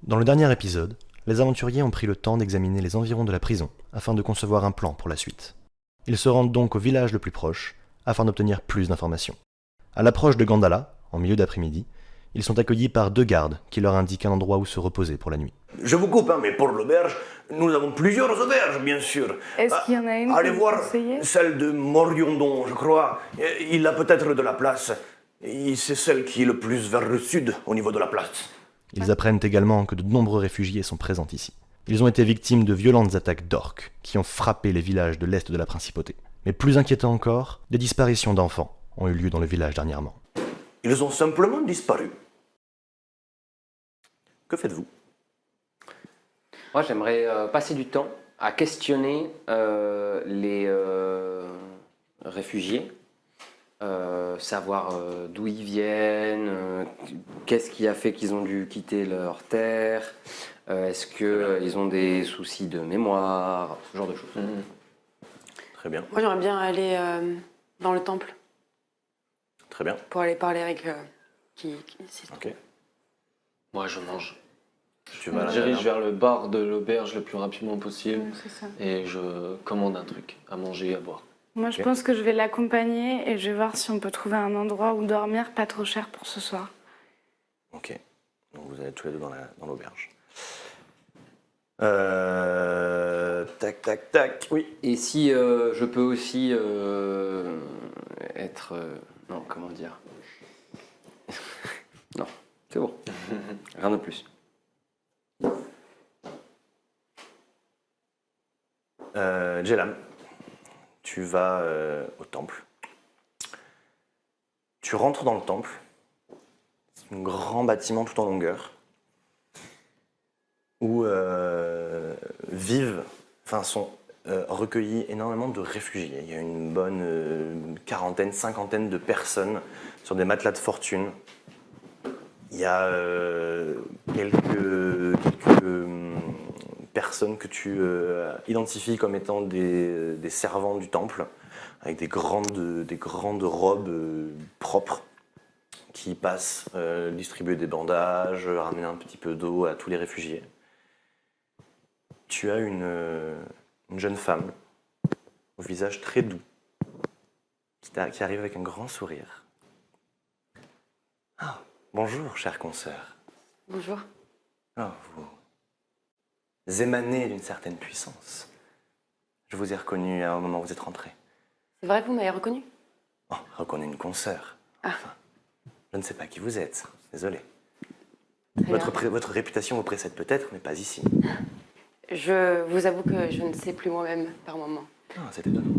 Dans le dernier épisode, les aventuriers ont pris le temps d'examiner les environs de la prison afin de concevoir un plan pour la suite. Ils se rendent donc au village le plus proche afin d'obtenir plus d'informations. À l'approche de Gandala, en milieu d'après-midi, ils sont accueillis par 2 gardes qui leur indiquent un endroit où se reposer pour la nuit. Je vous coupe, mais pour l'auberge, nous avons plusieurs auberges, bien sûr. Est-ce qu'il y en a une Allez que vous voir conseillez? celle de Moriondon, je crois. Il a peut-être de la place. Et c'est celle qui est le plus vers le sud, au niveau de la place. Ils apprennent également que de nombreux réfugiés sont présents ici. Ils ont été victimes de violentes attaques d'orques qui ont frappé les villages de l'est de la principauté. Mais plus inquiétant encore, des disparitions d'enfants ont eu lieu dans le village dernièrement. Ils ont simplement disparu. Que faites-vous? Moi, j'aimerais passer du temps à questionner les réfugiés, savoir d'où ils viennent, qu'est-ce qui a fait qu'ils ont dû quitter leur terre, est-ce qu'ils ont des soucis de mémoire, ce genre de choses. Très bien, Moi, j'aimerais bien aller dans le temple très bien. pour aller parler avec qui Ok. Moi, je mange. Tu Je vas me là, dirige vers le bar de l'auberge le plus rapidement possible C'est ça. et je commande un truc à manger et à boire. Moi, je Ok. pense que je vais l'accompagner et je vais voir si on peut trouver un endroit où dormir pas trop cher pour ce soir. Ok. Donc vous allez tous les deux dans l'auberge. Tac, tac, tac. Oui. Et si je peux aussi être... non, comment dire. Non, c'est bon. Rien de plus. Jelam, tu vas au temple. Tu rentres dans le temple. C'est un grand bâtiment tout en longueur où sont recueillis énormément de réfugiés. Il y a une bonne quarantaine, cinquantaine de personnes sur des matelas de fortune. Il y a quelques personnes que tu identifies comme étant des servants du temple, avec des grandes robes propres, qui passent distribuer des bandages, ramener un petit peu d'eau à tous les réfugiés. Tu as une jeune femme, au visage très doux, qui arrive avec un grand sourire. Ah, bonjour, chère consoeur. Bonjour. Ah, vous émanez d'une certaine puissance. Je vous ai reconnu à un moment où vous êtes rentré. C'est vrai, vous m'avez reconnu? Oh, reconnu une consoeur. Ah. Enfin, je ne sais pas qui vous êtes. Désolé. Très bien. Votre réputation vous précède peut-être, mais pas ici. Je vous avoue que je ne sais plus moi-même par moment. Ah, c'est étonnant.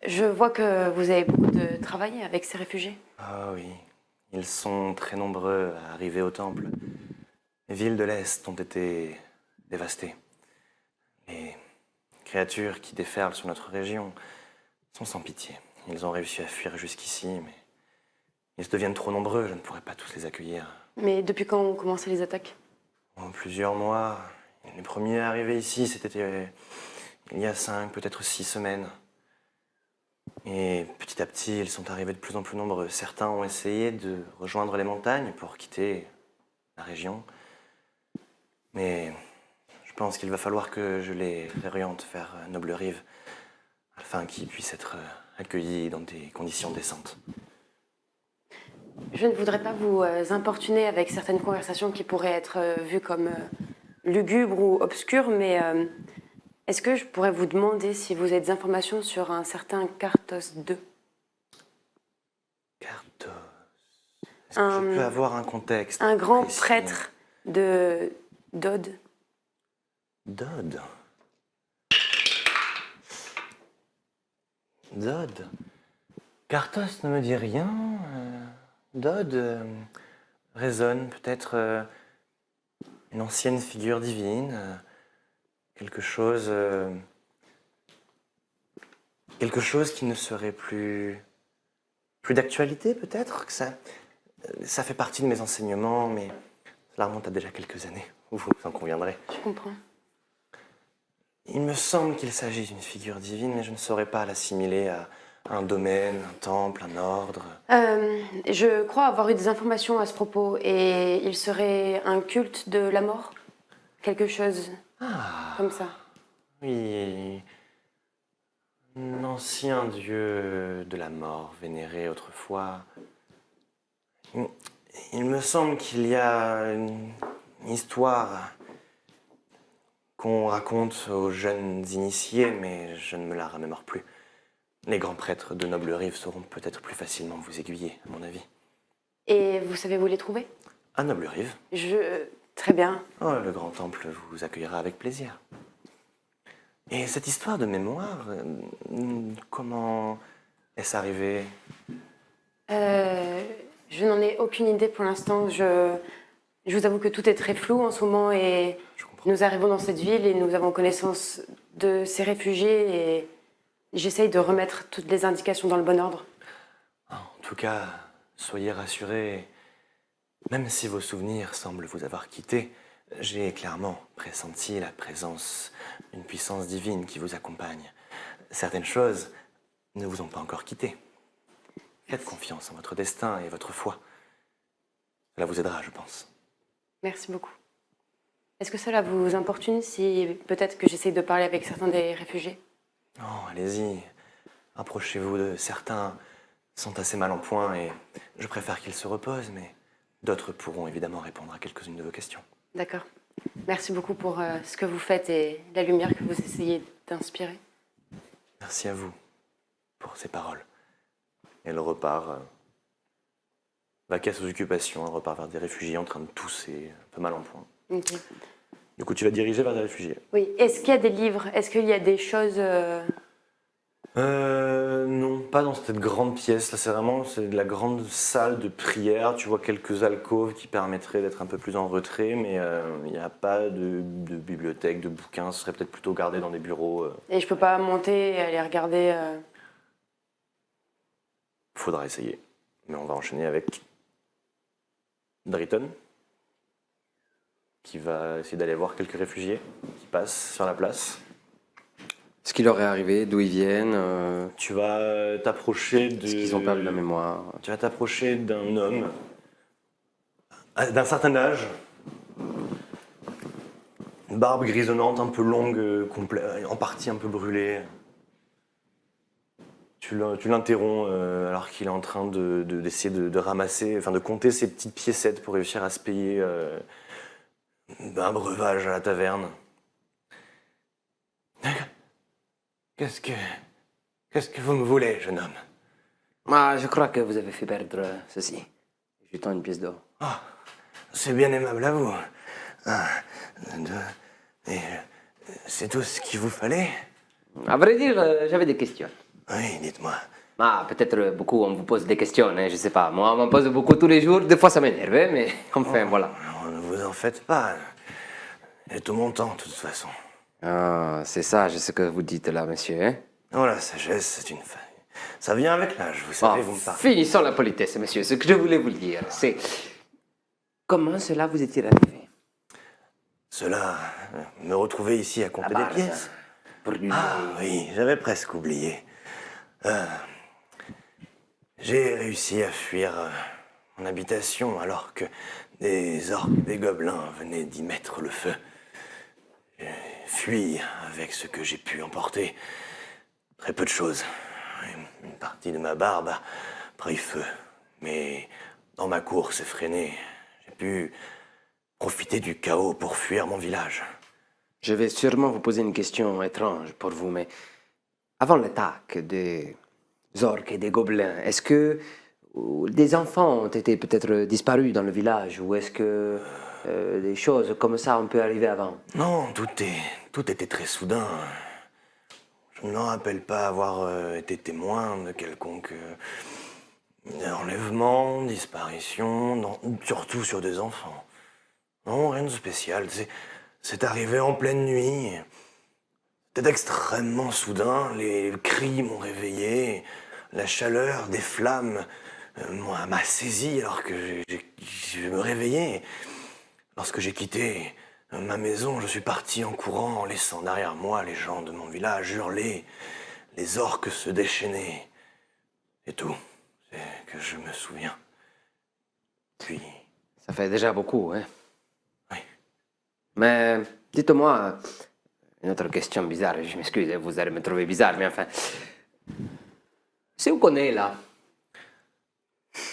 Je vois que vous avez beaucoup de travail avec ces réfugiés. Ah oui, ils sont très nombreux à arriver au temple. Les villes de l'Est ont été dévastées. Les créatures qui déferlent sur notre région sont sans pitié. Ils ont réussi à fuir jusqu'ici, mais ils deviennent trop nombreux, je ne pourrais pas tous les accueillir. Mais depuis quand ont commencé les attaques? En plusieurs mois, les premiers arrivés ici, c'était il y a 5, peut-être 6 semaines. Et petit à petit, ils sont arrivés de plus en plus nombreux. Certains ont essayé de rejoindre les montagnes pour quitter la région. Mais je pense qu'il va falloir que je les réoriente vers Noble Rive, afin qu'ils puissent être accueillis dans des conditions décentes. Je ne voudrais pas vous importuner avec certaines conversations qui pourraient être vues comme lugubres ou obscures, mais est-ce que je pourrais vous demander si vous avez des informations sur un certain Cartos II? Cartos. Est-ce que je peux avoir un contexte Un grand précis? prêtre de Dod. Dodd. Dodd. Cartos ne me dit rien. Dodd résonne peut-être une ancienne figure divine, quelque chose qui ne serait plus d'actualité peut-être. Que ça fait partie de mes enseignements, mais cela remonte à déjà quelques années. Vous en conviendrez. Je comprends. Il me semble qu'il s'agit d'une figure divine, mais je ne saurais pas l'assimiler à un domaine, un temple, un ordre. Je crois avoir eu des informations à ce propos, et il serait un culte de la mort. quelque chose Ah, comme ça. oui. Un ancien dieu de la mort vénéré autrefois. Il me semble qu'il y a une histoire qu'on raconte aux jeunes initiés, mais je ne me la remémore plus. Les grands prêtres de Noble Rive sauront peut-être plus facilement vous aiguiller, à mon avis. Et vous savez où les trouver? À Noble Rive, Très bien. oh, le grand temple vous accueillera avec plaisir. Et cette histoire de mémoire, comment est-ce arrivé? Je n'en ai aucune idée pour l'instant. Je vous avoue que tout est très flou en ce moment et Je comprends. nous arrivons dans cette ville et nous avons connaissance de ces réfugiés et j'essaye de remettre toutes les indications dans le bon ordre. En tout cas, soyez rassurés. Même si vos souvenirs semblent vous avoir quitté, j'ai clairement pressenti la présence d'une puissance divine qui vous accompagne. Certaines choses ne vous ont pas encore quitté. Faites confiance en votre destin et votre foi. Cela vous aidera, je pense. Merci beaucoup. Est-ce que cela vous importune si peut-être que j'essaye de parler avec certains des réfugiés? Non, allez-y. Approchez-vous de certains sont assez mal en point et je préfère qu'ils se reposent, mais d'autres pourront évidemment répondre à quelques-unes de vos questions. D'accord. Merci beaucoup pour ce que vous faites et la lumière que vous essayez d'inspirer. Merci à vous pour ces paroles. Elle repart, vaquer à ses occupations, elle repart vers des réfugiés en train de tousser, un peu mal en point. Ok. Du coup, tu l'as dirigée vers des réfugiés. Oui. Est-ce qu'il y a des livres? Est-ce qu'il y a des choses Non, pas dans cette grande pièce. Là, c'est de la grande salle de prière. Tu vois quelques alcôves qui permettraient d'être un peu plus en retrait, mais il n'y a pas de bibliothèque, de bouquins. Ce serait peut-être plutôt gardé dans des bureaux. Et je peux pas monter et aller regarder Faudra essayer. Mais on va enchaîner avec Driton, qui va essayer d'aller voir quelques réfugiés qui passent sur la place. Ce qui leur est arrivé, d'où ils viennent, Tu vas t'approcher de... est-ce qu'ils ont perdu la mémoire. Tu vas t'approcher d'un homme d'un certain âge, une barbe grisonnante, un peu longue, en partie un peu brûlée. Tu l'interromps alors qu'il est en train d'essayer de ramasser, enfin de compter ses petites piécettes pour réussir à se payer un breuvage à la taverne. Qu'est-ce que vous me voulez, jeune homme? Ah, je crois que vous avez fait perdre ceci. Je tends une pièce d'or. Ah, c'est bien aimable à vous. Un, deux, et c'est tout ce qu'il vous fallait? À vrai dire, j'avais des questions. Oui, dites-moi. Ah, peut-être beaucoup on vous pose des questions, hein, je sais pas. Moi, on m'en pose beaucoup tous les jours, des fois ça m'énerve, hein, mais enfin, voilà. Alors, ne vous en faites pas. J'ai tout mon temps, de toute façon. Ah, c'est ça, je sais que vous dites là, monsieur, hein. Oh, la sagesse, c'est une faille. Ça vient avec l'âge, vous savez, Ah, vous me parlez. finissons la politesse, monsieur. Ce que je voulais vous dire, c'est... Comment cela vous est-il arrivé? Cela, me retrouver ici à compter des pièces. Ah oui, j'avais presque oublié. J'ai réussi à fuir mon habitation alors que des orques, des gobelins venaient d'y mettre le feu. J'ai fui avec ce que j'ai pu emporter. Très peu de choses. Une partie de ma barbe a pris feu. Mais dans ma course effrénée, j'ai pu profiter du chaos pour fuir mon village. Je vais sûrement vous poser une question étrange pour vous, mais avant l'attaque des orques et des gobelins, est-ce que des enfants ont été peut-être disparus dans le village ou est-ce que des choses comme ça ont pu arriver avant? Non, tout était très soudain. Je ne me rappelle pas avoir été témoin de quelconque enlèvement, disparition, non, surtout sur des enfants. Non, rien de spécial. C'est arrivé en pleine nuit. C'était extrêmement soudain. Les cris m'ont réveillé. La chaleur des flammes m'a saisi alors que je me réveillais. Lorsque j'ai quitté ma maison, je suis parti en courant en laissant derrière moi les gens de mon village hurler. Les orques se déchaînaient. C'est tout. C'est que je me souviens. Puis, Ça fait déjà beaucoup, hein? oui. Mais dites-moi, une autre question bizarre, je m'excuse, vous allez me trouver bizarre, mais enfin. C'est où qu'on est là?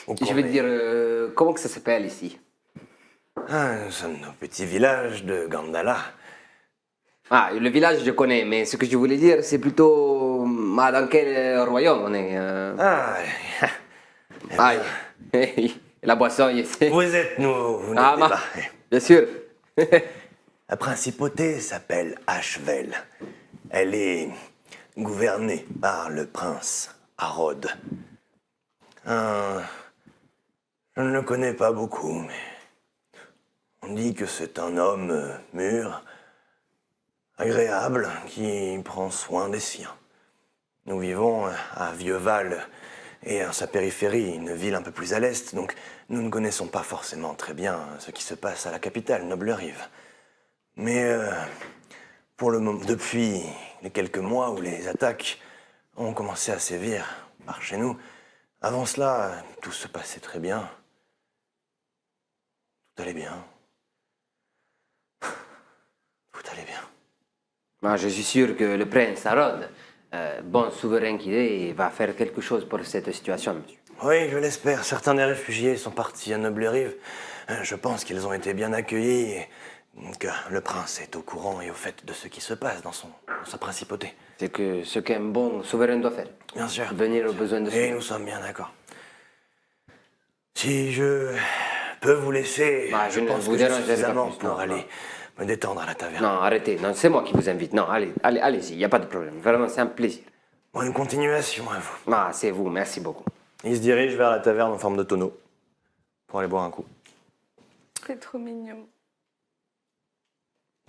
Je veux dire, comment que ça s'appelle ici? Ah, nous sommes au petit village de Gandala. Ah, le village je connais, mais ce que je voulais dire, c'est plutôt. Dans quel royaume on est Ah, eh Ah, bien, la boisson ici. vous êtes nous, vous Ah, n'êtes ma- pas. Bien sûr. La principauté s'appelle Ashvel. Elle est gouvernée par le prince Harod. Je ne le connais pas beaucoup, mais on dit que c'est un homme mûr, agréable, qui prend soin des siens. Nous vivons à Vieux-Val et à sa périphérie, une ville un peu plus à l'est, donc nous ne connaissons pas forcément très bien ce qui se passe à la capitale, Noble-Rive. Mais pour le moment, depuis les quelques mois où les attaques ont commencé à sévir par chez nous, avant cela, tout se passait très bien. Tout allait bien. Tout allait bien. Je suis sûr que le prince Harald, bon souverain qu'il est, va faire quelque chose pour cette situation, monsieur. Oui, je l'espère. Certains des réfugiés sont partis à Noble-Rive. Je pense qu'ils ont été bien accueillis et que le prince est au courant et au fait de ce qui se passe dans sa principauté. C'est que ce qu'un bon souverain doit faire. Bien sûr. Venir aux besoins de Et soi. nous sommes bien d'accord. Si je peux vous laisser, Je je ne pense vous que j'ai dérangerai pas suffisamment plus, pour non, aller non. me détendre à la taverne. Non, arrêtez. Non, c'est moi qui vous invite. Non, allez-y, il n'y a pas de problème. Vraiment, c'est un plaisir. Bonne continuation à vous. C'est vous, merci beaucoup. Il se dirige vers la taverne en forme de tonneau pour aller boire un coup. C'est trop mignon.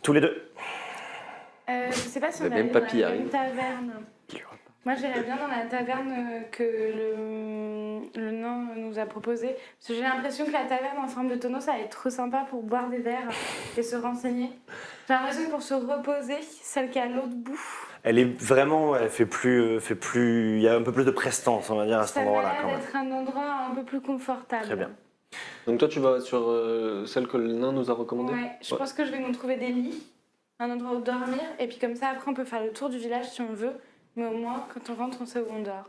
Tous les deux. Je sais pas si on Le va même aller dans papy la arrive. même taverne. Moi, j'irais bien dans la taverne que le nain nous a proposée. Parce que j'ai l'impression que la taverne en forme de tonneau, ça va être trop sympa pour boire des verres et se renseigner. J'ai l'impression que pour se reposer, celle qui est à l'autre bout, Elle est vraiment, elle fait plus, il y a un peu plus de prestance, on va dire, à cet ça m'a endroit-là l'air quand même. d'être un endroit un peu plus confortable. Très bien. Donc toi, tu vas sur celle que le nain nous a recommandée? Ouais, je pense que je vais nous trouver des lits, un endroit où dormir, et puis comme ça, après, on peut faire le tour du village si on veut. Mais au moins, quand on rentre, on sait où on dort.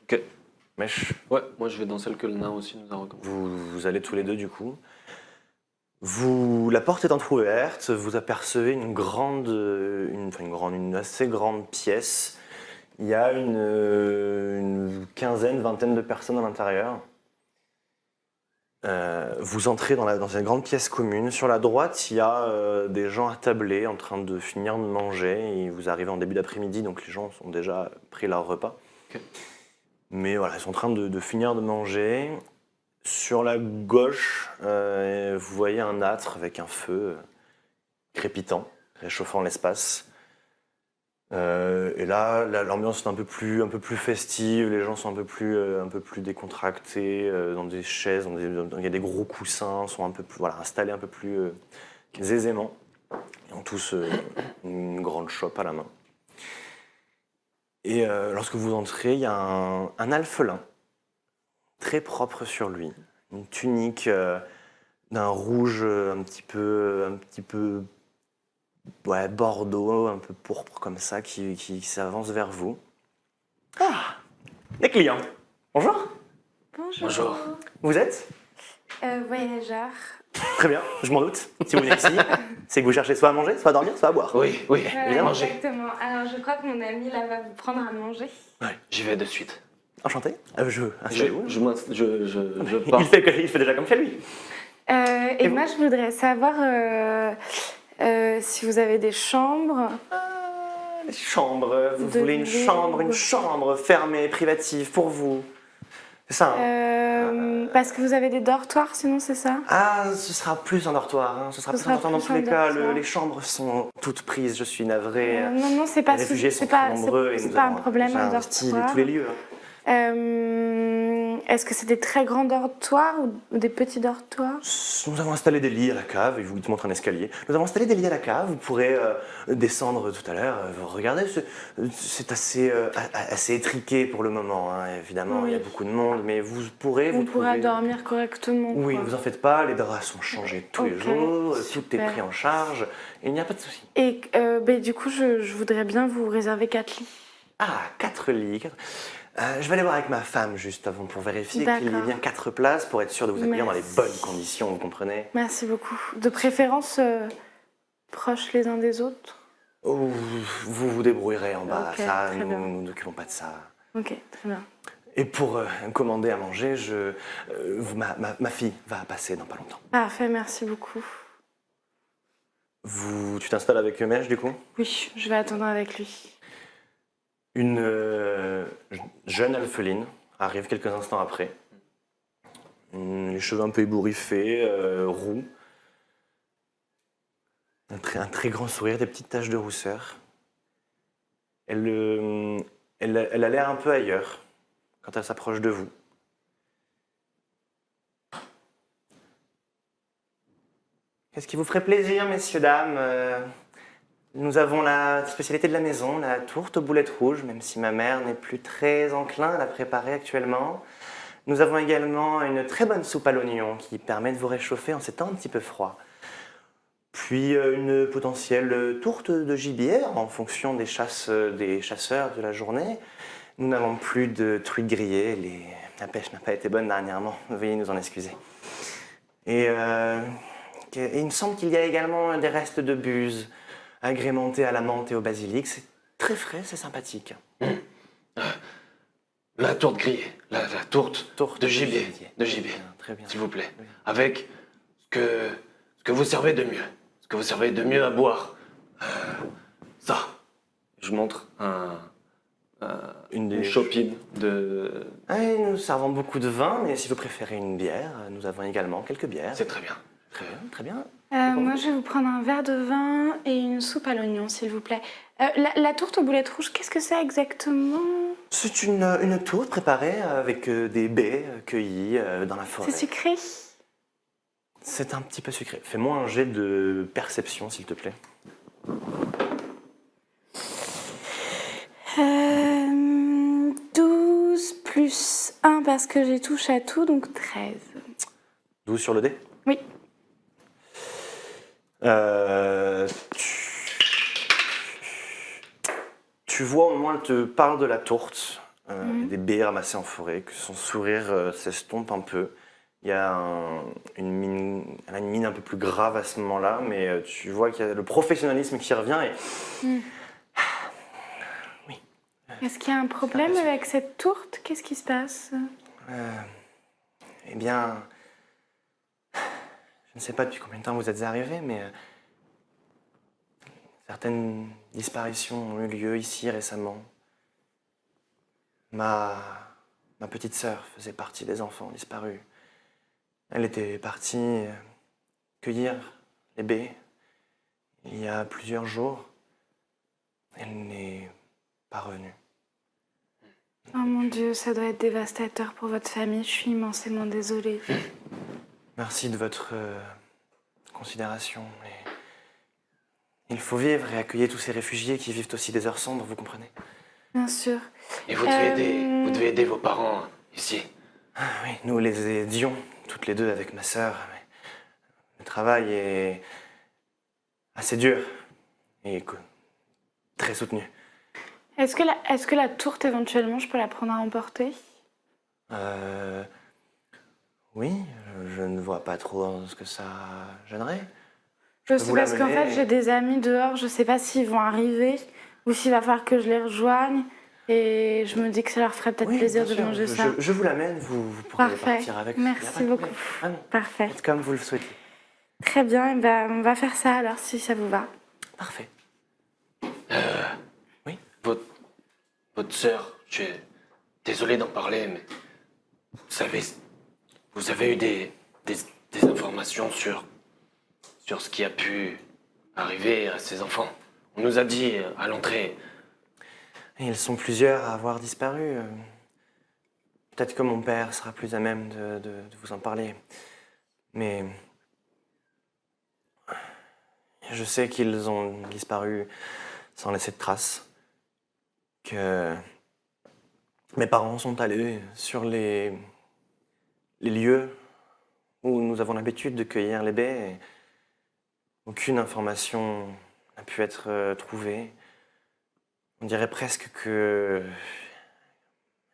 Ok. Mèche, Ouais, moi je vais dans celle que le nain aussi nous a recommandée. vous allez tous les deux du coup. La porte est entrouverte, vous apercevez une assez grande pièce. Il y a une quinzaine, vingtaine de personnes à l'intérieur. Vous entrez dans cette grande pièce commune. Sur la droite, il y a des gens attablés en train de finir de manger. Et vous arrivez en début d'après-midi, donc les gens ont déjà pris leur repas. Ok. Mais voilà, ils sont en train de finir de manger. Sur la gauche, vous voyez un âtre avec un feu crépitant, réchauffant l'espace. Et là, l'ambiance est un peu plus festive, les gens sont un peu plus décontractés, dans des chaises, il y a des gros coussins, sont un peu plus, installés un peu plus aisément. Ils ont tous une grande chope à la main. Et lorsque vous entrez, il y a un alphelin, très propre sur lui, une tunique d'un rouge un petit peu bordeaux, un peu pourpre comme ça, qui s'avance vers vous. Ah, des clients. Bonjour. Bonjour. Vous êtes? Voyageur. Très bien, je m'en doute. Si vous venez ici, c'est que vous cherchez soit à manger, soit à dormir, soit à boire. Oui, Évidemment. Exactement. Alors, je crois que mon ami là va vous prendre à manger. j'y vais de suite. Enchanté. Installez-vous. Je pars. Il fait déjà comme chez lui. Et moi, je voudrais savoir si vous avez des chambres. Les chambres, vous De voulez une libre. chambre fermée, privative pour vous. C'est ça, hein? Parce que vous avez des dortoirs, sinon c'est ça? Ah, ce sera plus un dortoir. Hein. Ce sera Ce plus sera un dortoir dans plus tous un les cas. dortoir. Les chambres sont toutes prises. Je suis navré. Non, c'est pas, les réfugiés sont c'est pas, très nombreux et c'est nous pas un avons problème, déjà un investi dortoir. tous les lieux. Hein. Est-ce que c'est des très grands dortoirs ou des petits dortoirs? Nous avons installé des lits à la cave, il te montre un escalier. Nous avons installé des lits à la cave, vous pourrez descendre tout à l'heure. Regardez, c'est assez étriqué pour le moment, hein. Évidemment, il y a beaucoup de monde, mais vous pourrez... Vous pourrez trouver- dormir correctement. Oui, quoi. ne vous en faites pas, les draps sont changés tous les Ok, jours, tout est super. pris en charge, et il n'y a pas de souci. Et du coup, je voudrais bien vous réserver 4 lits. Ah, 4 lits. Je vais aller voir avec ma femme juste avant pour vérifier qu'il y ait D'accord. bien 4 places pour être sûr de vous accueillir dans les Merci. bonnes conditions, vous comprenez? Merci beaucoup. De préférence, proches les uns des autres. Oh, vous vous débrouillerez en bas, Ok, ça, très nous bien. ne nous occupons pas de ça. Ok, très bien. Et pour commander à manger, ma fille va passer dans pas longtemps. Parfait, merci beaucoup. Tu t'installes avec Mèche du coup? Oui, je vais attendre avec lui. Une jeune alpheline arrive quelques instants après. Les cheveux un peu ébouriffés, roux. Un très grand sourire, des petites taches de rousseur. Elle a l'air un peu ailleurs quand elle s'approche de vous. Qu'est-ce qui vous ferait plaisir, messieurs, dames? Nous avons la spécialité de la maison, la tourte aux boulettes rouges, même si ma mère n'est plus très enclin à la préparer actuellement. Nous avons également une très bonne soupe à l'oignon qui permet de vous réchauffer en ces temps un petit peu froids. Puis une potentielle tourte de gibier en fonction des chasseurs de la journée. Nous n'avons plus de truites grillées, la pêche n'a pas été bonne dernièrement, veuillez nous en excuser. Et il me semble qu'il y a également des restes de buse agrémentés à la menthe et au basilic. C'est très frais, c'est sympathique. La tourte grillée, la tourte de gibier, Très bien. s'il vous plaît. Oui. Avec ce que vous servez de mieux. Ce que vous servez de mieux à boire. Ça. Je montre une chopine de... Ah, et nous servons beaucoup de vin, mais si vous préférez une bière, nous avons également quelques bières. C'est très bien. Très bien, très bien. Moi, je vais vous prendre un verre de vin et une soupe à l'oignon, s'il vous plaît. La tourte aux boulettes rouges, qu'est-ce que c'est exactement? C'est une tourte préparée avec des baies cueillies dans la forêt. C'est sucré? C'est un petit peu sucré. Fais-moi un jet de perception, s'il te plaît. 12 plus 1 parce que j'ai touché à tout, donc 13. 12 sur le dé? Oui. Tu vois, au moins, elle te parle de la tourte, des baies ramassées en forêt, que son sourire s'estompe un peu. Il y a une mine un peu plus grave à ce moment-là, mais tu vois qu'il y a le professionnalisme qui revient et... Est-ce qu'il y a un problème avec cette tourte? Qu'est-ce qui se passe? Eh bien, je ne sais pas depuis combien de temps vous êtes arrivés, mais certaines disparitions ont eu lieu ici récemment. Ma petite sœur faisait partie des enfants disparus. Elle était partie cueillir les baies il y a plusieurs jours. Elle n'est pas revenue. Oh mon Dieu, ça doit être dévastateur pour votre famille. Je suis immensément désolée. Merci de votre considération. Et il faut vivre et accueillir tous ces réfugiés qui vivent aussi des heures sombres, vous comprenez? Bien sûr. Et vous devez aider vos parents ici. Ah oui, nous les aidions, toutes les deux avec ma sœur. Mais le travail est assez dur et très soutenu. Est-ce que la tourte, éventuellement, je peux la prendre à emporter? Oui, je ne vois pas trop ce que ça gênerait. Je peux sais vous parce qu'en l'amener. fait, j'ai des amis dehors. Je sais pas s'ils vont arriver ou s'il va falloir que je les rejoigne. Et je me dis que ça leur ferait peut-être Oui, plaisir bien de sûr, manger ça. je vous l'amène, vous pourrez Parfait. partir avec. Merci Y a pas de beaucoup. problème. Vraiment, Parfait. faites comme vous le souhaitez. Très bien. Et ben, on va faire ça alors, si ça vous va. Parfait. Votre sœur, je suis désolé d'en parler, mais vous avez eu des informations sur ce qui a pu arriver à ces enfants. On nous a dit à l'entrée. Et ils sont plusieurs à avoir disparu. peut-être que mon père sera plus à même de vous en parler. Mais je sais qu'ils ont disparu sans laisser de traces. Que mes parents sont allés sur les lieux où nous avons l'habitude de cueillir les baies. Et aucune information n'a pu être trouvée. On dirait presque que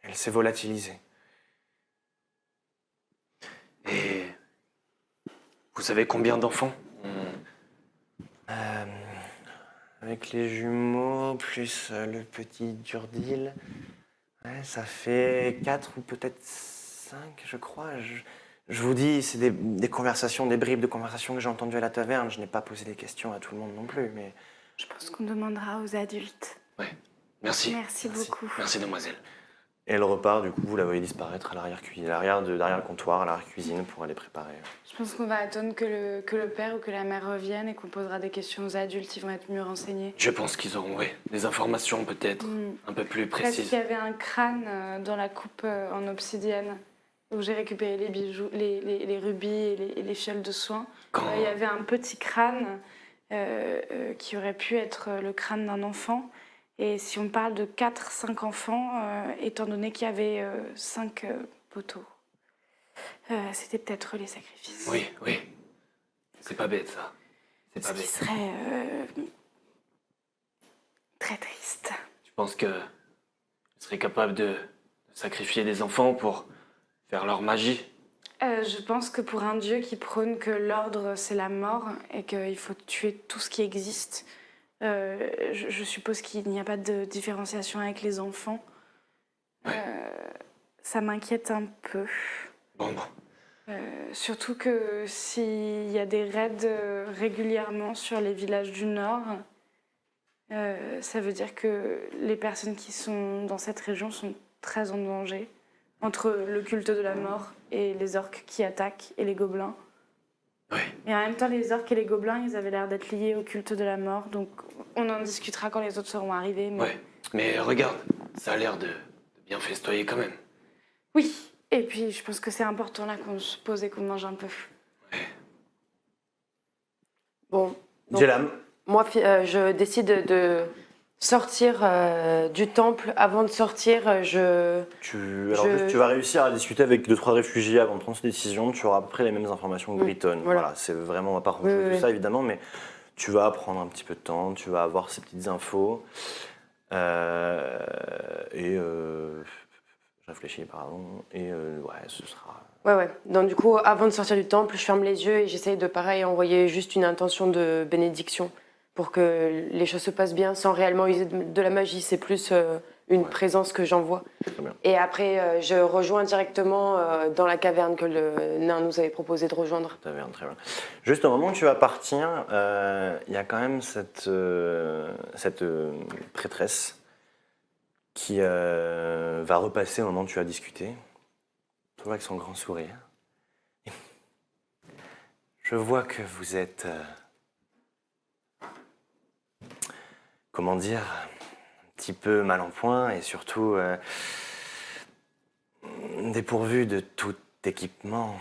elle s'est volatilisée. Et vous savez combien d'enfants? Euh, Avec les jumeaux, plus le petit Durdil, ouais, ça fait 4 ou peut-être 5, je crois. Je vous dis, c'est des conversations, des bribes de conversations que j'ai entendues à la taverne. Je n'ai pas posé des questions à tout le monde non plus, mais... Je pense qu'on demandera aux adultes. Ouais. Merci. Merci beaucoup. Merci, demoiselle. Et elle repart, du coup, vous la voyez disparaître à l'arrière-cuisine, derrière le comptoir, à l'arrière-cuisine pour aller préparer. Je pense qu'on va attendre que le père ou que la mère reviennent et qu'on posera des questions aux adultes. Ils vont être mieux renseignés. Je pense qu'ils auront, ouais, des informations peut-être un peu plus Parce précises. qu'il y avait un crâne dans la coupe en obsidienne où j'ai récupéré les bijoux, les rubis et les fioles de soins. Il y avait un petit crâne qui aurait pu être le crâne d'un enfant. Et si on parle de 4-5 enfants, étant donné qu'il y avait 5 poteaux, c'était peut-être les sacrifices. Oui, oui. C'est pas bête, ça. C'est pas Ce qui bête. serait très triste. Je pense que je serais capable de sacrifier des enfants pour faire leur magie. Je pense que pour un dieu qui prône que l'ordre c'est la mort et qu'il faut tuer tout ce qui existe, je suppose qu'il n'y a pas de différenciation avec les enfants. Ouais. Ça m'inquiète un peu. Bon. Surtout que s'il y a des raids régulièrement sur les villages du Nord, ça veut dire que les personnes qui sont dans cette région sont très en danger. Entre le culte de la mort et les orques qui attaquent et les gobelins. Ouais. Et en même temps, les orques et les gobelins, ils avaient l'air d'être liés au culte de la mort. Donc on en discutera quand les autres seront arrivés. Mais... Ouais. Mais regarde, ça a l'air de bien festoyer quand même. Oui, et puis je pense que c'est important là qu'on se pose et qu'on mange un peu. Bon, donc, Jelam, moi, je décide de sortir du temple. Avant de sortir, tu vas réussir à discuter avec 2-3 réfugiés avant de prendre cette décision. Tu auras à peu près les mêmes informations que Britton. Voilà, c'est vraiment, on va pas rejouer tout ça évidemment, mais tu vas prendre un petit peu de temps, tu vas avoir ces petites infos. Je réfléchis, pardon, et ouais, ce sera... Ouais. Donc du coup, avant de sortir du temple, je ferme les yeux et j'essaye de, pareil, envoyer juste une intention de bénédiction pour que les choses se passent bien sans réellement user de la magie. C'est plus une présence que j'envoie. Très bien. Et après, je rejoins directement dans la caverne que le nain nous avait proposé de rejoindre. Taverne, très bien. Juste au moment où tu vas partir, il y a quand même cette prêtresse qui va repasser au moment où tu as discuté, toujours avec son grand sourire. Je vois que vous êtes, comment dire, un petit peu mal en point et surtout dépourvu de tout équipement.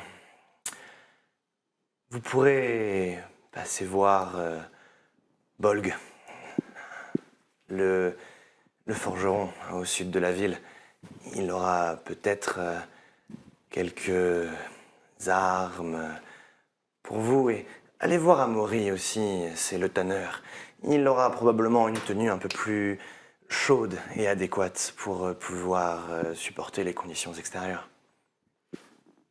Vous pourrez passer voir Bolg, le forgeron au sud de la ville. Il aura peut-être quelques armes pour vous. Et allez voir Amaury aussi, c'est le tanneur. Il aura probablement une tenue un peu plus chaude et adéquate pour pouvoir supporter les conditions extérieures.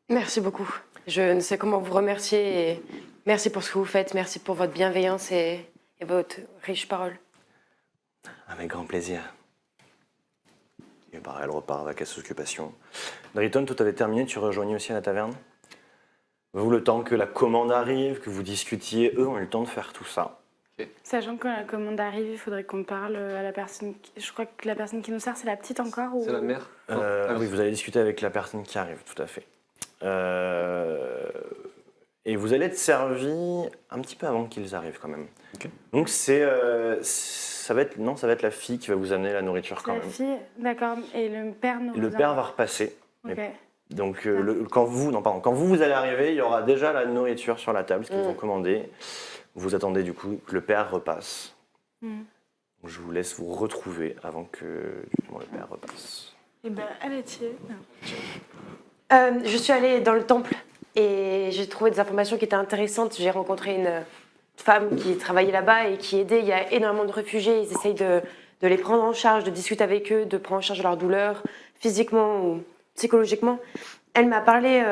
Merci beaucoup. Je ne sais comment vous remercier et merci pour ce que vous faites. Merci pour votre bienveillance et votre riche parole. Avec grand plaisir. Et pareil, elle repart avec ses occupations. Driton, tout avait terminé, tu rejoignais aussi à la taverne. Vous, le temps que la commande arrive, que vous discutiez, eux ont eu le temps de faire tout ça. Sachant que quand la commande arrive, il faudrait qu'on parle à la personne... Je crois que la personne qui nous sert, c'est la petite encore ou... C'est la mère. Oui, vous allez discuter avec la personne qui arrive, tout à fait. Et vous allez être servi un petit peu avant qu'ils arrivent quand même. Ok. Donc ça va être la fille qui va vous amener la nourriture quand La même. fille, d'accord. Et le père nous... Le père va repasser. Ok. Donc quand vous allez arriver, il y aura déjà la nourriture sur la table, ce qu'ils ont commandé. Vous attendez du coup que le père repasse. Je vous laisse vous retrouver avant que justement, le père repasse. Eh ben, allez, tiens. Je suis allée dans le temple et j'ai trouvé des informations qui étaient intéressantes. J'ai rencontré une femme qui travaillait là-bas et qui aidait. Il y a énormément de réfugiés. Ils essayent de les prendre en charge, de discuter avec eux, de prendre en charge leur douleur, physiquement ou psychologiquement. Elle m'a parlé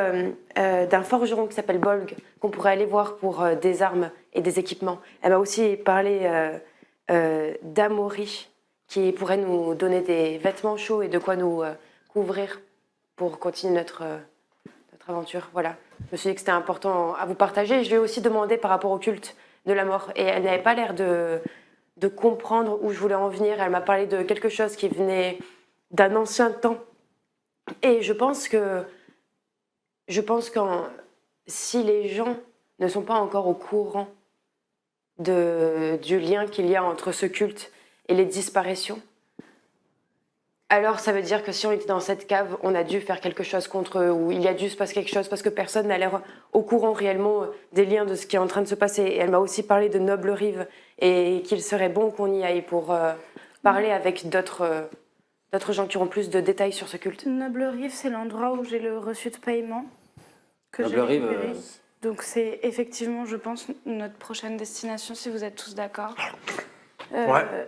d'un forgeron qui s'appelle Bolg, qu'on pourrait aller voir pour des armes et des équipements. Elle m'a aussi parlé d'Amaury, qui pourrait nous donner des vêtements chauds et de quoi nous couvrir pour continuer notre aventure. Voilà. Je me suis dit que c'était important à vous partager. Je lui ai aussi demandé par rapport au culte de la mort. Et elle n'avait pas l'air de comprendre où je voulais en venir. Elle m'a parlé de quelque chose qui venait d'un ancien temps. Et je pense que si les gens ne sont pas encore au courant du lien qu'il y a entre ce culte et les disparitions, alors ça veut dire que si on était dans cette cave, on a dû faire quelque chose contre eux, ou il y a dû se passer quelque chose parce que personne n'a l'air au courant réellement des liens de ce qui est en train de se passer. Et elle m'a aussi parlé de Noble Rive et qu'il serait bon qu'on y aille pour parler avec d'autres gens qui auront plus de détails sur ce culte. Noble Rive, c'est l'endroit où j'ai le reçu de paiement que j'ai Noble Rive, récupéré. Donc c'est effectivement, je pense, notre prochaine destination, si vous êtes tous d'accord.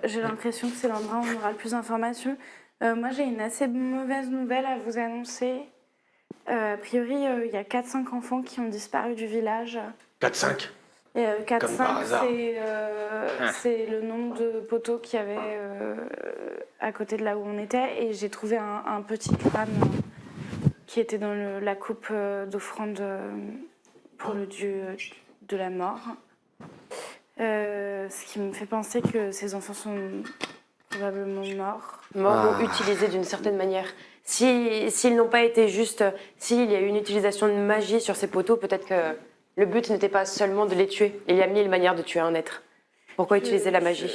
J'ai l'impression que c'est l'endroit où on aura le plus d'informations. Moi, j'ai une assez mauvaise nouvelle à vous annoncer. A priori, il y a 4-5 enfants qui ont disparu du village. 4-5. Et Comme par 4-5, hasard. c'est le nombre de poteaux qu'il y avait à côté de là où on était. Et j'ai trouvé un petit crâne qui était dans la coupe d'offrande pour le dieu de la mort. Ce qui me fait penser que ces enfants sont probablement morts. Morts ou utilisés d'une certaine manière. S'ils n'ont pas été juste... S'il y a eu une utilisation de magie sur ces poteaux, peut-être que le but n'était pas seulement de les tuer. Il y a mille manières de tuer un être. Pourquoi utiliser la magie?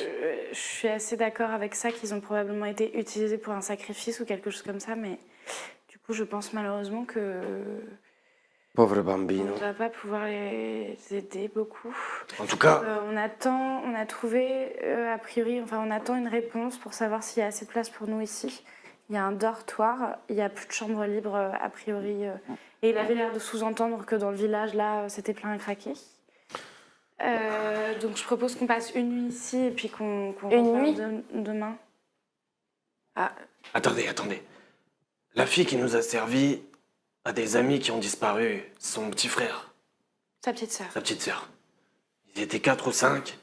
Je suis assez d'accord avec ça, qu'ils ont probablement été utilisés pour un sacrifice ou quelque chose comme ça, mais du coup, je pense malheureusement que... Pauvre On bambino. ne va pas pouvoir les aider beaucoup. En tout cas, On a trouvé, a priori, enfin on attend une réponse pour savoir s'il y a assez de place pour nous ici. Il y a un dortoir, il n'y a plus de chambre libre a priori. Et il avait l'air de sous-entendre que dans le village, là, c'était plein à craquer. Donc je propose qu'on passe une nuit ici et puis qu'on Une repart nuit demain. attendez. La fille qui nous a servi a des amis qui ont disparu. Son petit frère, Sa petite sœur. sa petite sœur. Ils étaient 4 ou 5.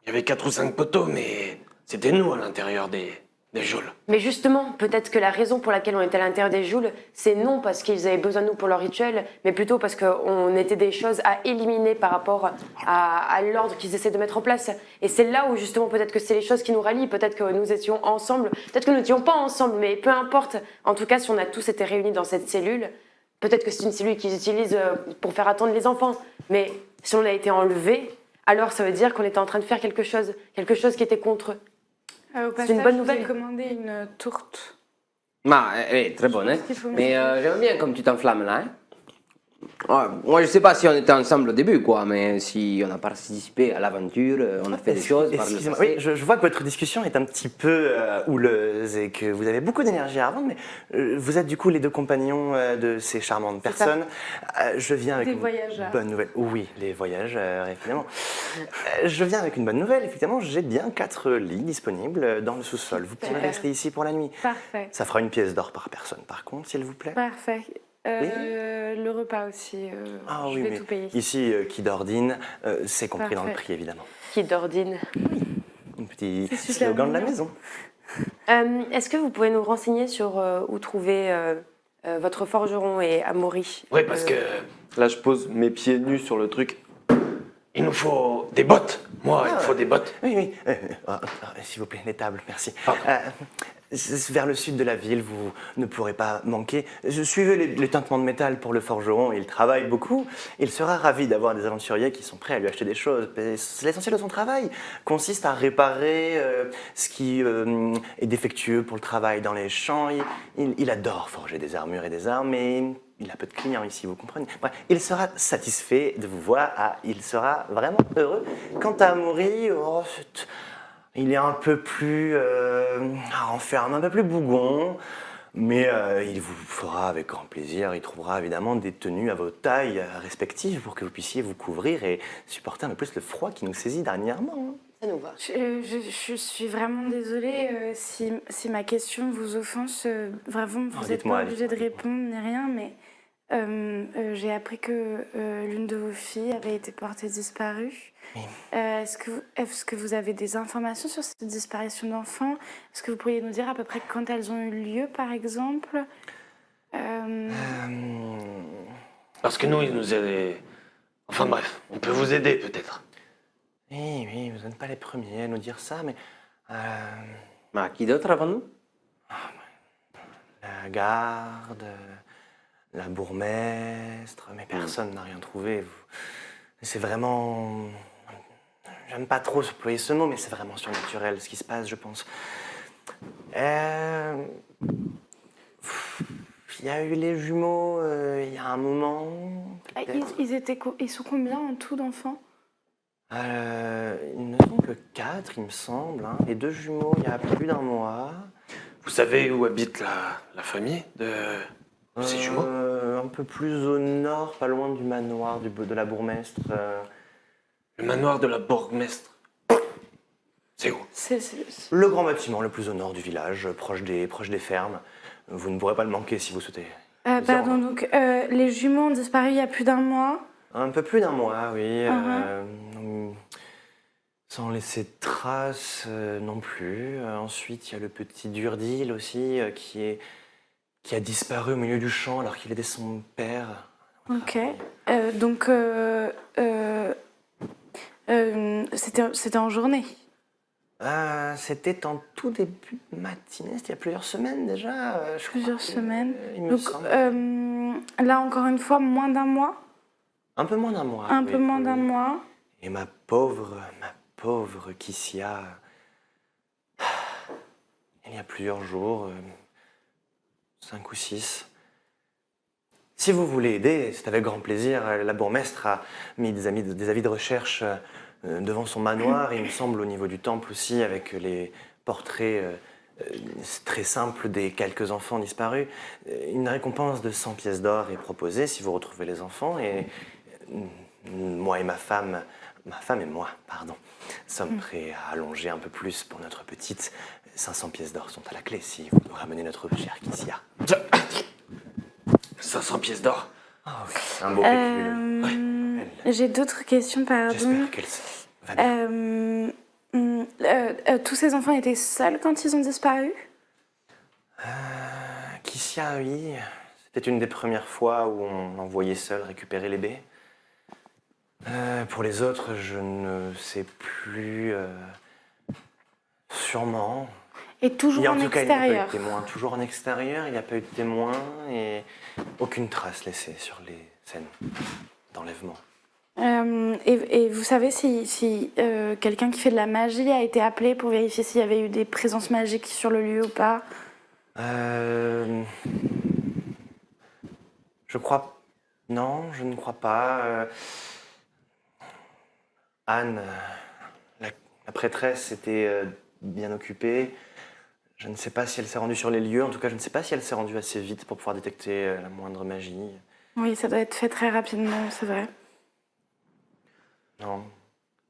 Il y avait 4 ou 5 poteaux, mais c'était nous à l'intérieur des geôles. Mais justement, peut-être que la raison pour laquelle on était à l'intérieur des geôles, c'est non parce qu'ils avaient besoin de nous pour leur rituel, mais plutôt parce qu'on était des choses à éliminer par rapport à l'ordre qu'ils essaient de mettre en place. Et c'est là où justement peut-être que c'est les choses qui nous rallient, peut-être que nous étions ensemble, peut-être que nous n'étions pas ensemble, mais peu importe. En tout cas, si on a tous été réunis dans cette cellule, peut-être que c'est une cellule qu'ils utilisent pour faire attendre les enfants. Mais si on a été enlevés, alors ça veut dire qu'on était en train de faire quelque chose qui était contre eux. Au passage, une bonne nouvelle. J'ai commandé une tourte. Ma, elle est très bonne, hein. qu'il faut Mais j'aime bien comme tu t'enflammes là, hein. Ouais, moi, je sais pas si on était ensemble au début, quoi, mais si on a participé à l'aventure, on a fait des choses par le Excusez-moi, passé. oui, je vois que votre discussion est un petit peu houleuse et que vous avez beaucoup d'énergie à revendre, mais vous êtes du coup les deux compagnons de ces charmantes C'est ça. personnes. Je viens avec Des une voyageurs. bonne nouvelle. Oui, les voyageurs, évidemment. Je viens avec une bonne nouvelle, effectivement, j'ai bien 4 lits disponibles dans le sous-sol. Vous pourrez Super. rester ici pour la nuit. Parfait. Ça fera une pièce d'or par personne, par contre, s'il vous plaît. Parfait. Le repas aussi, Ah je oui, vais mais tout payer. ici, qui d'ordine, c'est compris dans le Parfait. prix, évidemment. Qui d'ordine. Un petit C'est super slogan de la mignon. maison. Est-ce que vous pouvez nous renseigner sur où trouver votre forgeron et Amaury? Ouais, parce que Là, je pose mes pieds nus sur le truc. il nous faut des bottes. Moi, il me faut des bottes. Oui, oui. S'il vous plaît, les tables, merci. Pardon. Vers le sud de la ville, vous ne pourrez pas manquer. Suivez les tintements de métal pour le forgeron, il travaille beaucoup. Il sera ravi d'avoir des aventuriers qui sont prêts à lui acheter des choses. L'essentiel de son travail consiste à réparer ce qui est défectueux pour le travail dans les champs. Il adore forger des armures et des armes, mais il a peu de clients ici, vous comprenez. Bref, il sera satisfait de vous voir, il sera vraiment heureux. Quant à Amaury, il est un peu plus renfermé, un peu plus bougon, mais il vous fera avec grand plaisir. Il trouvera évidemment des tenues à vos tailles respectives pour que vous puissiez vous couvrir et supporter un peu plus le froid qui nous saisit dernièrement. Ça nous va. Je suis vraiment désolée si ma question vous offense. Vraiment, vous n'êtes dites-moi, pas obligé de dites-moi. répondre ni rien, mais j'ai appris que l'une de vos filles avait été portée disparue. Oui. Est-ce que vous avez des informations sur cette disparition d'enfants? Est-ce que vous pourriez nous dire à peu près quand elles ont eu lieu, par exemple? Parce que nous, il nous aide. Enfin bref, on peut vous aider peut-être. Oui, vous n'êtes pas les premiers à nous dire ça, mais Qui d'autre avant nous? la garde, la bourgmestre, mais personne n'a rien trouvé. C'est vraiment... J'aime pas trop employer ce mot, mais c'est vraiment surnaturel ce qui se passe, je pense. Il y a eu les jumeaux il y a un moment, peut-être. Ils sont combien en tout d'enfants? Ils ne sont que 4, il me semble. Hein. Les 2 jumeaux, il y a plus d'un mois. Vous savez où habite la famille de ces jumeaux? Un peu plus au nord, pas loin du manoir de la bourgmestre. Le manoir de la bourgmestre. C'est où? Le grand bâtiment le plus au nord du village, proche des fermes. Vous ne pourrez pas le manquer si vous souhaitez. Pardon, donc les jumeaux ont disparu il y a plus d'un mois. Un peu plus d'un mois, oui. Uh-huh. Sans laisser de traces non plus. Ensuite, il y a le petit Durdil aussi qui a disparu au milieu du champ alors qu'il aidait son père. Ok. Donc, c'était en journée. C'était en tout début de matinée, c'était il y a plusieurs semaines déjà. Plusieurs semaines. Il me Donc, semble. là, encore une fois, moins d'un mois. Un peu moins d'un mois. Un oui, peu moins oui. d'un mois. Et ma pauvre Kissia, il y a plusieurs jours, 5 ou 6. Si vous voulez aider, c'est avec grand plaisir. La bourgmestre a mis des avis de recherche devant son manoir, et il me semble au niveau du temple aussi, avec les portraits très simples des quelques enfants disparus. Une récompense de 100 pièces d'or est proposée si vous retrouvez les enfants, et moi et ma femme et moi, sommes prêts à allonger un peu plus pour notre petite. 500 pièces d'or sont à la clé si vous nous ramenez notre chère Kissia. 500 pièces d'or. Ah oui, un beau pécule. J'ai d'autres questions, pardon. J'espère qu'elle va bien. Tous ces enfants étaient seuls quand ils ont disparu? Kissia, oui. C'était une des premières fois où on envoyait seul récupérer les baies. Pour les autres, je ne sais plus. Sûrement. Et toujours en tout cas, il n'y a pas eu extérieur? de témoin. Toujours en extérieur, il n'y a pas eu de témoin et aucune trace laissée sur les scènes d'enlèvement. Et vous savez si quelqu'un qui fait de la magie a été appelé pour vérifier s'il y avait eu des présences magiques sur le lieu ou pas? Je crois... Non, je ne crois pas. Anne, la prêtresse, était bien occupée. Je ne sais pas si elle s'est rendue sur les lieux. En tout cas, je ne sais pas si elle s'est rendue assez vite pour pouvoir détecter la moindre magie. Oui, ça doit être fait très rapidement, c'est vrai. Non.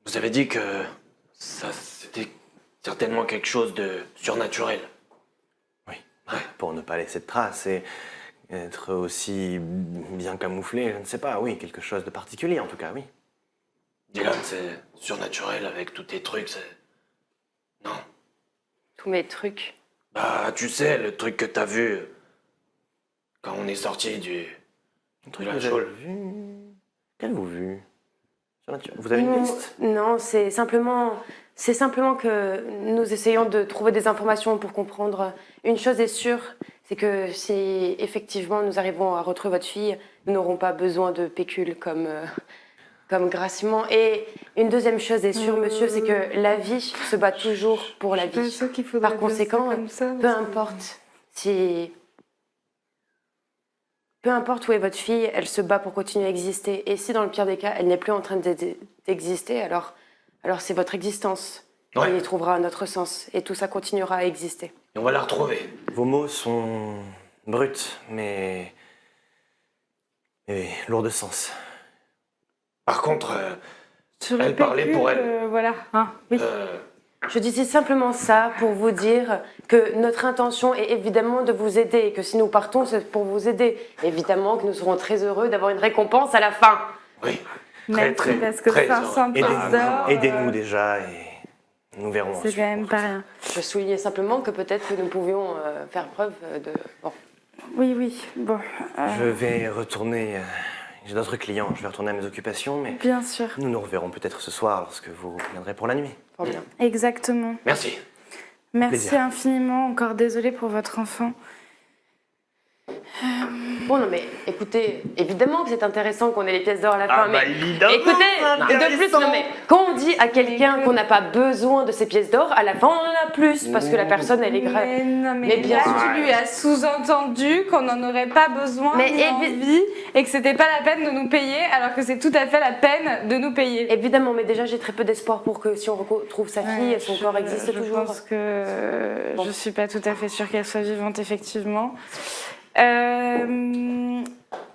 Vous avez dit que ça, c'était certainement quelque chose de surnaturel. Oui. Pour ne pas laisser de traces et être aussi bien camouflé, je ne sais pas. Oui, quelque chose de particulier en tout cas, oui. Dylan, c'est surnaturel avec tous tes trucs, c'est... Non. Tous mes trucs. Bah, tu sais, le truc que t'as vu quand on est sorti de Un truc la que vous geôle. avez vu. Qu'avez-vous vu? Vous avez une piste? Non, c'est simplement que nous essayons de trouver des informations pour comprendre. Une chose est sûre, c'est que si effectivement nous arrivons à retrouver votre fille, nous n'aurons pas besoin de pécule comme graciement. Et une deuxième chose est sûre, monsieur, c'est que la vie se bat toujours pour la vie. Par conséquent, peu importe où est votre fille, elle se bat pour continuer à exister. Et si dans le pire des cas, elle n'est plus en train d'exister, alors c'est votre existence qui y trouvera un autre sens. Et tout ça continuera à exister. Et on va la retrouver. Vos mots sont bruts, mais lourds de sens. Par contre, Sur elle le parlait PQ, pour elle. voilà. Hein, oui. Je disais simplement ça pour vous dire que notre intention est évidemment de vous aider et que si nous partons, c'est pour vous aider. Évidemment que nous serons très heureux d'avoir une récompense à la fin. Oui. Merci, Très, parce que très 500 pièces d'or, Aidez-nous déjà et nous verrons c'est ensuite. quand même pas rien. Je soulignais simplement que peut-être que nous pouvions faire preuve de... Bon. Oui, bon. Je vais retourner. J'ai d'autres clients, je vais retourner à mes occupations, mais Bien sûr. nous nous reverrons peut-être ce soir lorsque vous viendrez pour la nuit. Fort bien. Exactement. Merci. Merci Plaisir. infiniment. Encore désolée pour votre enfant. Bon, non, mais écoutez, évidemment que c'est intéressant qu'on ait les pièces d'or à la fin, mais évidemment, écoutez, de plus, non, mais quand on dit à quelqu'un qu'on n'a pas besoin de ces pièces d'or, à la fin, on en a plus, parce que la personne, elle est grave. Mais non, Mais bien là, sûr. tu lui as sous-entendu qu'on n'en aurait pas besoin Mais ni envie et que c'était pas la peine de nous payer, alors que c'est tout à fait la peine de nous payer. Évidemment, mais déjà, j'ai très peu d'espoir pour que si on retrouve sa fille, son corps existe je toujours. pense que Bon. je suis pas tout à fait sûre qu'elle soit vivante, effectivement.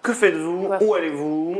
Que faites-vous? Ouais. Où allez-vous?